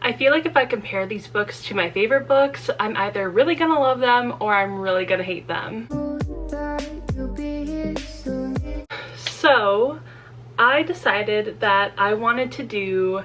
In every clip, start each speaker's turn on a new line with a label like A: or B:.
A: I feel like if I compare these books to my favorite books, I'm either really gonna love them or I'm really gonna hate them. So I decided that I wanted to do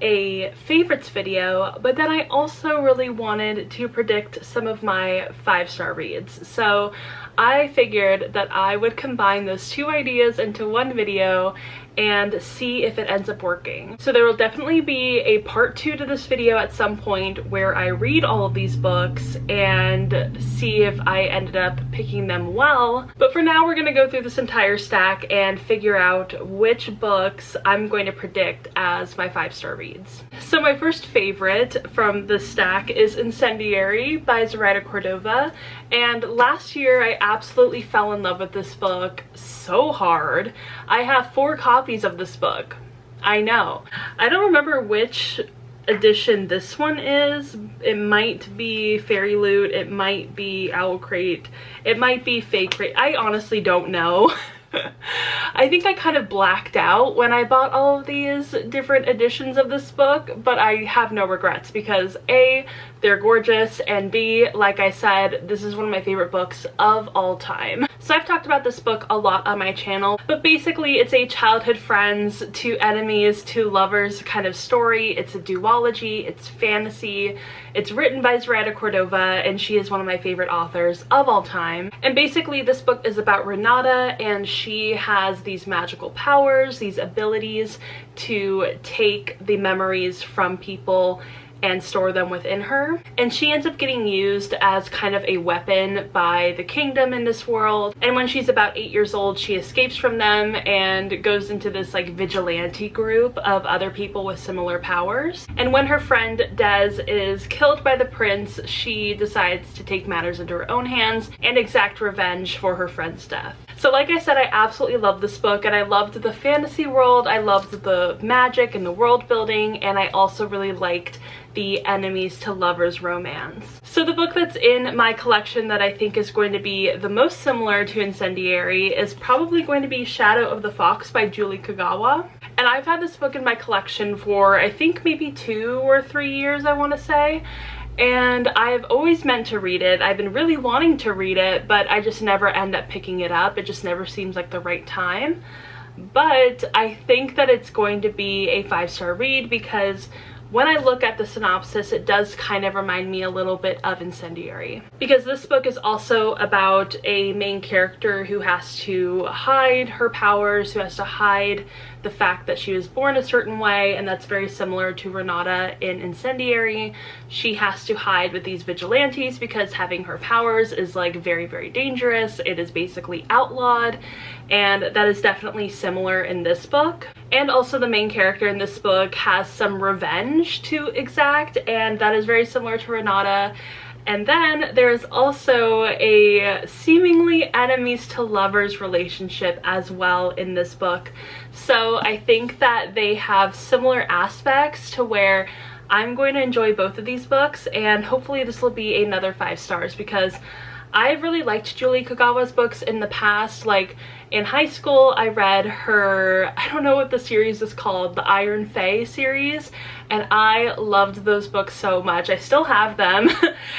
A: a favorites video, but then I also really wanted to predict some of my 5-star reads. So I figured that I would combine those two ideas into one video and see if it ends up working. So there will definitely be a part 2 to this video at some point where I read all of these books and see if I ended up picking them well. But for now, we're gonna go through this entire stack and figure out which books I'm going to predict as my 5-star reads. So my first favorite from this stack is Incendiary by Zoraida Cordova. And last year I absolutely fell in love with this book so hard. I have 4 copies of this book. I know. I don't remember which edition this one is. It might be Fairy Loot, it might be Owl Crate, it might be Fake Crate. I honestly don't know. I think I kind of blacked out when I bought all of these different editions of this book, but I have no regrets because A, they're gorgeous, and B, like I said, this is one of my favorite books of all time. So I've talked about this book a lot on my channel, but basically it's a childhood friends to enemies to lovers kind of story. It's a duology, it's fantasy, it's written by Zoraida Cordova, and she is one of my favorite authors of all time. And basically this book is about Renata, and she has these magical powers, these abilities to take the memories from people and store them within her. And she ends up getting used as kind of a weapon by the kingdom in this world. And when she's about 8 years old, she escapes from them and goes into this like vigilante group of other people with similar powers. And when her friend Des is killed by the prince, she decides to take matters into her own hands and exact revenge for her friend's death. So like I said, I absolutely love this book, and I loved the fantasy world, I loved the magic and the world building, and I also really liked the enemies to lovers romance. So the book that's in my collection that I think is going to be the most similar to Incendiary is probably going to be Shadow of the Fox by Julie Kagawa. And I've had this book in my collection for I think maybe 2 or 3 years, I want to say. And I've always meant to read it. I've been really wanting to read it, but I just never end up picking it up. It just never seems like the right time. But I think that it's going to be a 5-star read because when I look at the synopsis, it does kind of remind me a little bit of Incendiary. Because this book is also about a main character who has to hide her powers, who has to hide the fact that she was born a certain way, and that's very similar to Renata in Incendiary. She has to hide with these vigilantes because having her powers is like very, very dangerous. It is basically outlawed, and that is definitely similar in this book. And also the main character in this book has some revenge to exact, and that is very similar to Renata. And then there's also a seemingly enemies to lovers relationship as well in this book. So I think that they have similar aspects to where I'm going to enjoy both of these books, and hopefully this will be another 5 stars because I've really liked Julie Kagawa's books in the past. Like in high school, I read her, I don't know what the series is called, the Iron Fae series, and I loved those books so much. I still have them,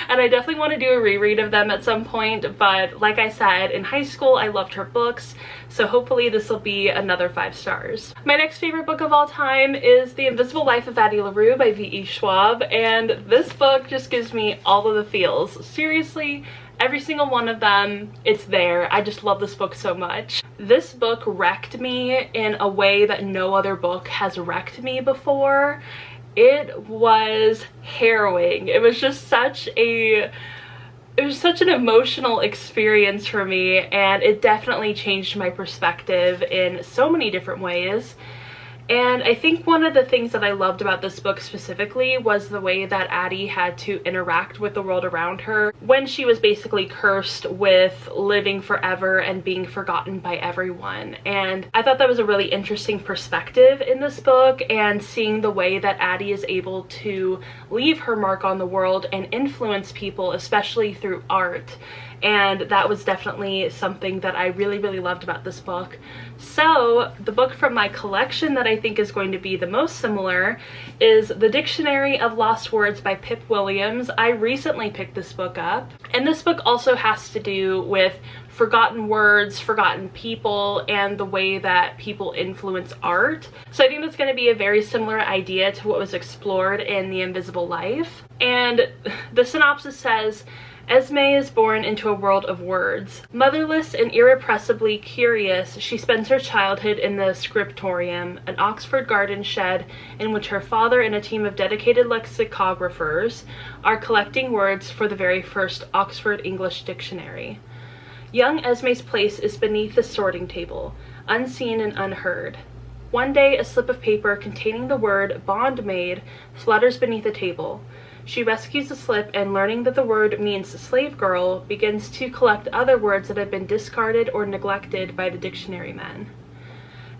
A: and I definitely want to do a reread of them at some point, but like I said, in high school, I loved her books, so hopefully this will be another 5 stars. My next favorite book of all time is The Invisible Life of Addie Larue by V.E. Schwab, and this book just gives me all of the feels. Seriously, every single one of them, it's there. I just love this book so much. This book wrecked me in a way that no other book has wrecked me before. It was harrowing. It was just such an emotional experience for me, and it definitely changed my perspective in so many different ways. And I think one of the things that I loved about this book specifically was the way that Addie had to interact with the world around her when she was basically cursed with living forever and being forgotten by everyone. And I thought that was a really interesting perspective in this book, and seeing the way that Addie is able to leave her mark on the world and influence people, especially through art. and that was definitely something that I really, really loved about this book. So the book from my collection that I think is going to be the most similar is The Dictionary of Lost Words by Pip Williams. I recently picked this book up, and this book also has to do with forgotten words, forgotten people, and the way that people influence art. So I think that's going to be a very similar idea to what was explored in The Invisible Life. And the synopsis says, Esme is born into a world of words. Motherless and irrepressibly curious, she spends her childhood in the scriptorium, an Oxford garden shed in which her father and a team of dedicated lexicographers are collecting words for the very first Oxford English Dictionary. Young Esme's place is beneath the sorting table, unseen and unheard. One day, a slip of paper containing the word bondmaid flutters beneath the table. She rescues the slip and, learning that the word means slave girl, begins to collect other words that have been discarded or neglected by the dictionary men.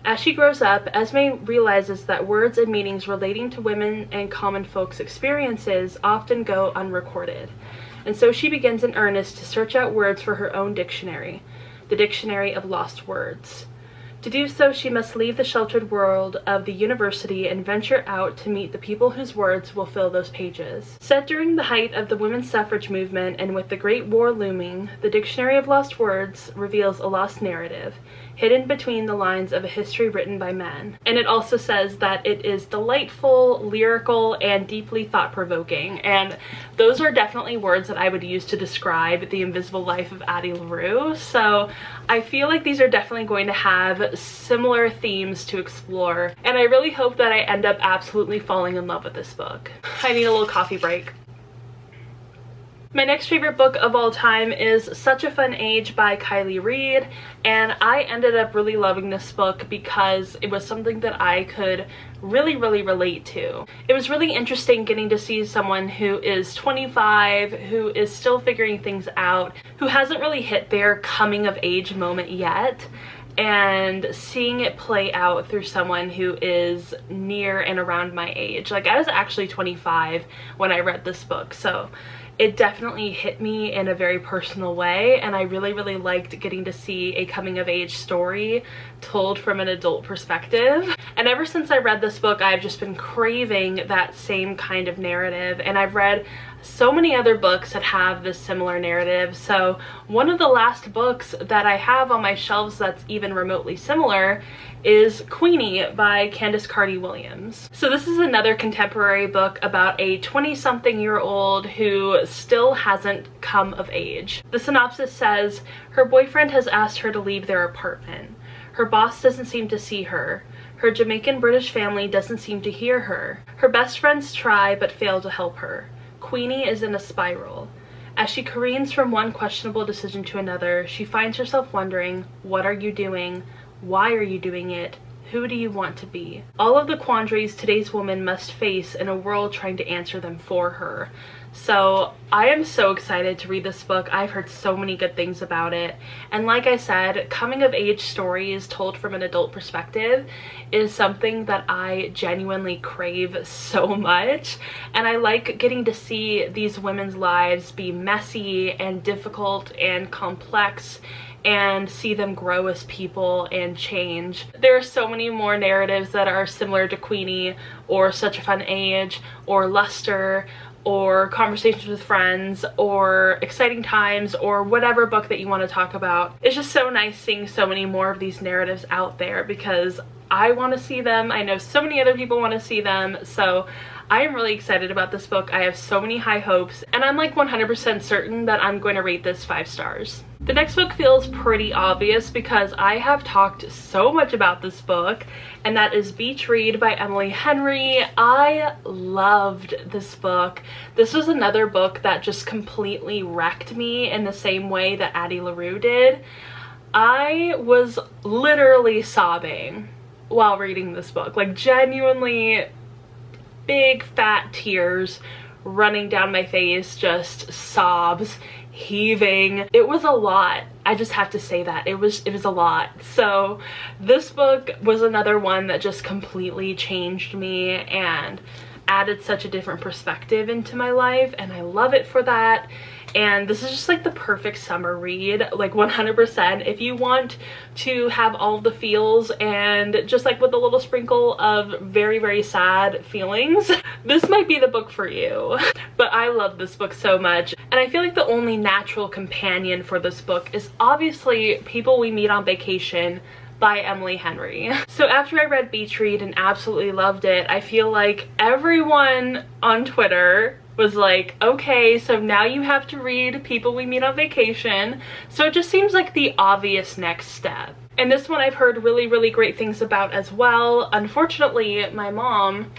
A: As she grows up, Esme realizes that words and meanings relating to women and common folks' experiences often go unrecorded, and so she begins in earnest to search out words for her own dictionary, the Dictionary of Lost Words. To do so, she must leave the sheltered world of the university and venture out to meet the people whose words will fill those pages. Set during the height of the women's suffrage movement and with the Great War looming, the Dictionary of Lost Words reveals a lost narrative, hidden between the lines of a history written by men. And it also says that it is delightful, lyrical, and deeply thought-provoking. And those are definitely words that I would use to describe The Invisible Life of Addie Larue. So I feel like these are definitely going to have similar themes to explore. And I really hope that I end up absolutely falling in love with this book. I need a little coffee break. My next favorite book of all time is Such a Fun Age by Kylie Reid, and I ended up really loving this book because it was something that I could really relate to. It was really interesting getting to see someone who is 25, who is still figuring things out, who hasn't really hit their coming of age moment yet, and seeing it play out through someone who is near and around my age. Like, I was actually 25 when I read this book, so it definitely hit me in a very personal way, and I really liked getting to see a coming of age story told from an adult perspective. And ever since I read this book, I've just been craving that same kind of narrative, and I've read so many other books that have this similar narrative. So one of the last books that I have on my shelves that's even remotely similar is Queenie by Candace Carty Williams. So this is another contemporary book about a 20-something-year-old who still hasn't come of age. The synopsis says, her boyfriend has asked her to leave their apartment. Her boss doesn't seem to see her. Her Jamaican British family doesn't seem to hear her. Her best friends try but fail to help her. Queenie is in a spiral. As she careens from one questionable decision to another, she finds herself wondering, what are you doing? Why are you doing it? Who do you want to be? All of the quandaries today's woman must face in a world trying to answer them for her. So I am so excited to read this book. I've heard so many good things about it. And like I said, coming of age stories told from an adult perspective is something that I genuinely crave so much. And I like getting to see these women's lives be messy and difficult and complex, and see them grow as people and change. There are so many more narratives that are similar to Queenie, or Such a Fun Age, or Luster, or Conversations with Friends, or Exciting Times, or whatever book that you want to talk about. It's just so nice seeing so many more of these narratives out there because I want to see them. I know so many other people want to see them, so I am really excited about this book. I have so many high hopes, and I'm like 100% certain that I'm going to rate this 5 stars. The next book feels pretty obvious because I have talked so much about this book, and that is Beach Read by Emily Henry. I loved this book. This was another book that just completely wrecked me in the same way that Addie Larue did. I was literally sobbing while reading this book, like genuinely big fat tears running down my face, just sobs, heaving. It was a lot. I just have to say that. It was a lot. So this book was another one that just completely changed me, and added such a different perspective into my life, and I love it for that. And this is just like the perfect summer read, like 100%. If you want to have all of the feels and just like with a little sprinkle of very, very sad feelings, this might be the book for you. But I love this book so much. And I feel like the only natural companion for this book is obviously People We Meet on Vacation by Emily Henry. So after I read Beach Read and absolutely loved it, I feel like everyone on Twitter was like, okay, so now you have to read People We Meet on Vacation. So it just seems like the obvious next step. And this one I've heard really, really great things about as well. Unfortunately, my mom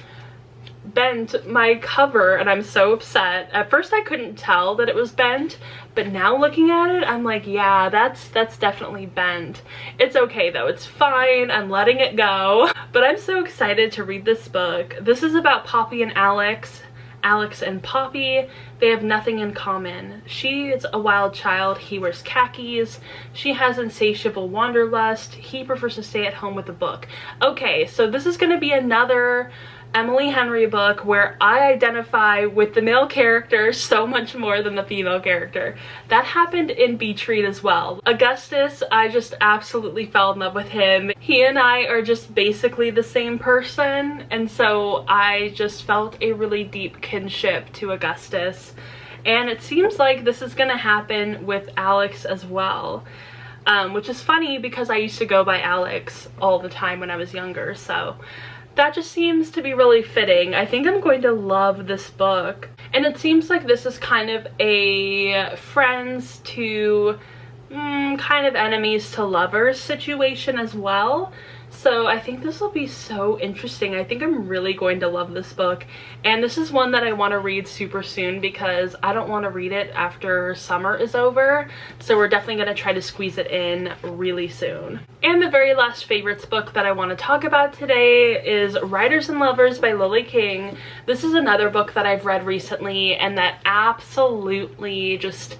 A: bent my cover and I'm so upset. At first I couldn't tell that it was bent, but now looking at it, I'm like, yeah, that's definitely bent. It's okay though, it's fine, I'm letting it go. But I'm so excited to read this book. This is about Poppy and Alex and Poppy. They have nothing in common. She is a wild child. He wears khakis. She has insatiable wanderlust. He prefers to stay at home with a book. Okay, so this is going to be another Emily Henry book where I identify with the male character so much more than the female character. That happened in Beach Read as well. Augustus, I just absolutely fell in love with him. He and I are just basically the same person, and so I just felt a really deep kinship to Augustus. And it seems like this is gonna happen with Alex as well. Which is funny because I used to go by Alex all the time when I was younger, so that just seems to be really fitting. I think I'm going to love this book. And it seems like this is kind of a friends to kind of enemies to lovers situation as well. So I think this will be so interesting. I think I'm really going to love this book. And this is one that I want to read super soon because I don't want to read it after summer is over. So we're definitely going to try to squeeze it in really soon. And the very last favorites book that I want to talk about today is Writers and Lovers by Lily King. This is another book that I've read recently and that absolutely just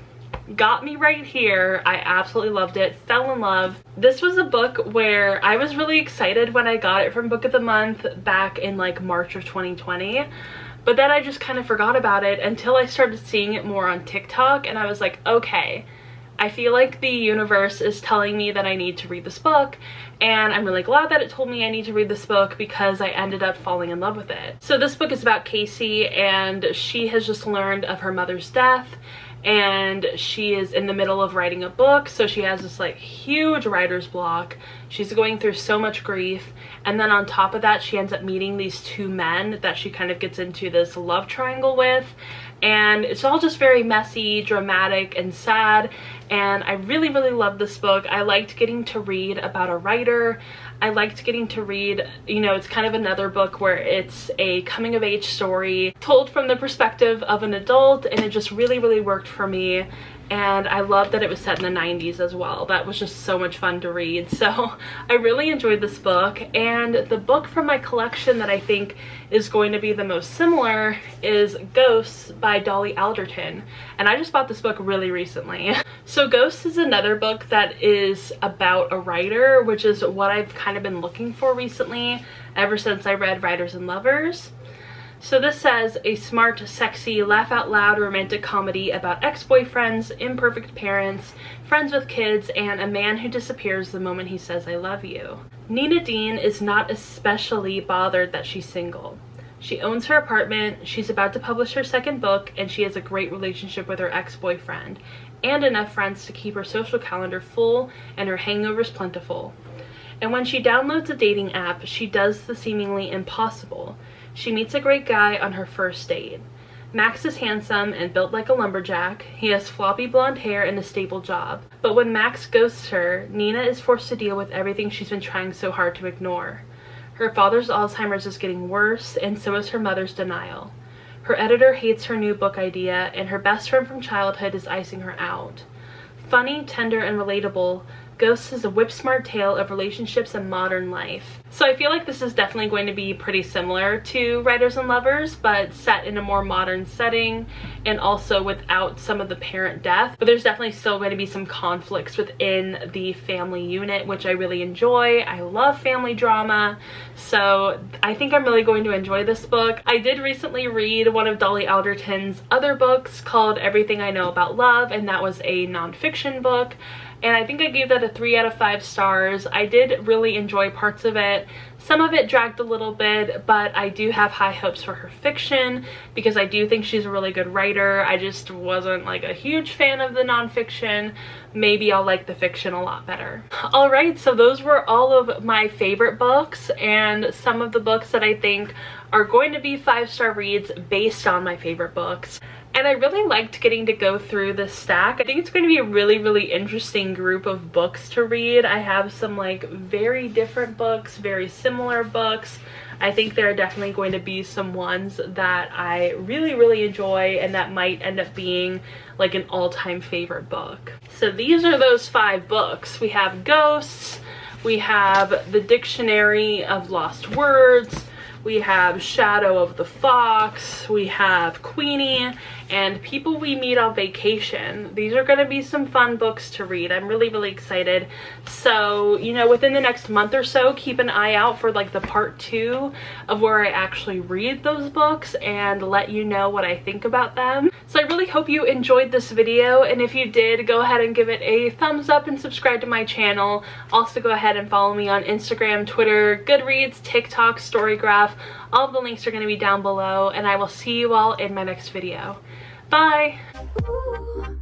A: got me right here. I absolutely loved it, fell in love. This was a book where I was really excited when I got it from Book of the Month back in like March of 2020, but then I just kind of forgot about it until I started seeing it more on TikTok, and I was like, okay, I feel like the universe is telling me that I need to read this book, and I'm really glad that it told me I need to read this book because I ended up falling in love with it. So this book is about Casey, and she has just learned of her mother's death, and she is in the middle of writing a book, so she has this like huge writer's block. She's going through so much grief, and then on top of that she ends up meeting these two men that she kind of gets into this love triangle with, and it's all just very messy, dramatic, and sad. And I really, really love this book. I liked getting to read about a writer. I liked getting to read, you know, it's kind of another book where it's a coming of age story told from the perspective of an adult, and it just really, really worked for me. And I love that it was set in the 90s as well. That was just so much fun to read. So I really enjoyed this book. And the book from my collection that I think is going to be the most similar is Ghosts by Dolly Alderton. And I just bought this book really recently. So Ghosts is another book that is about a writer, which is what I've kind of been looking for recently ever since I read Writers and Lovers. So this says, a smart, sexy, laugh-out-loud romantic comedy about ex-boyfriends, imperfect parents, friends with kids, and a man who disappears the moment he says, I love you. Nina Dean is not especially bothered that she's single. She owns her apartment, she's about to publish her second book, and she has a great relationship with her ex-boyfriend, and enough friends to keep her social calendar full and her hangovers plentiful. And when she downloads a dating app, she does the seemingly impossible. She meets a great guy on her first date. Max is handsome and built like a lumberjack. He has floppy blonde hair and a stable job. But when Max ghosts her, Nina is forced to deal with everything she's been trying so hard to ignore. Her father's Alzheimer's is getting worse, and so is her mother's denial. Her editor hates her new book idea, and her best friend from childhood is icing her out. Funny, tender, and relatable, Ghosts is a whip-smart tale of relationships and modern life. So I feel like this is definitely going to be pretty similar to Writers and Lovers, but set in a more modern setting and also without some of the parent death. But there's definitely still going to be some conflicts within the family unit, which I really enjoy. I love family drama, so I think I'm really going to enjoy this book. I did recently read one of Dolly Alderton's other books called Everything I Know About Love, and that was a nonfiction book. And I think I gave that a 3 out of 5 stars. I did really enjoy parts of it. Some of it dragged a little bit, but I do have high hopes for her fiction because I do think she's a really good writer. I just wasn't like a huge fan of the nonfiction. Maybe I'll like the fiction a lot better. Alright, so those were all of my favorite books and some of the books that I think are going to be 5-star reads based on my favorite books. And I really liked getting to go through this stack. I think it's going to be a really interesting group of books to read. I have some like very different books, very similar books. I think there are definitely going to be some ones that I really enjoy and that might end up being like an all-time favorite book. So these are those 5 books. We have Ghosts, we have The Dictionary of Lost Words, we have Shadow of the Fox, we have Queenie, and People We Meet on Vacation. These are going to be some fun books to read. I'm really excited. So, you know, within the next month or so, keep an eye out for like the part 2 of where I actually read those books and let you know what I think about them. So I really hope you enjoyed this video, and if you did, go ahead and give it a thumbs up and subscribe to my channel. Also go ahead and follow me on Instagram, Twitter, Goodreads, TikTok, Storygraph. All of the links are going to be down below, and I will see you all in my next video. Bye! Ooh,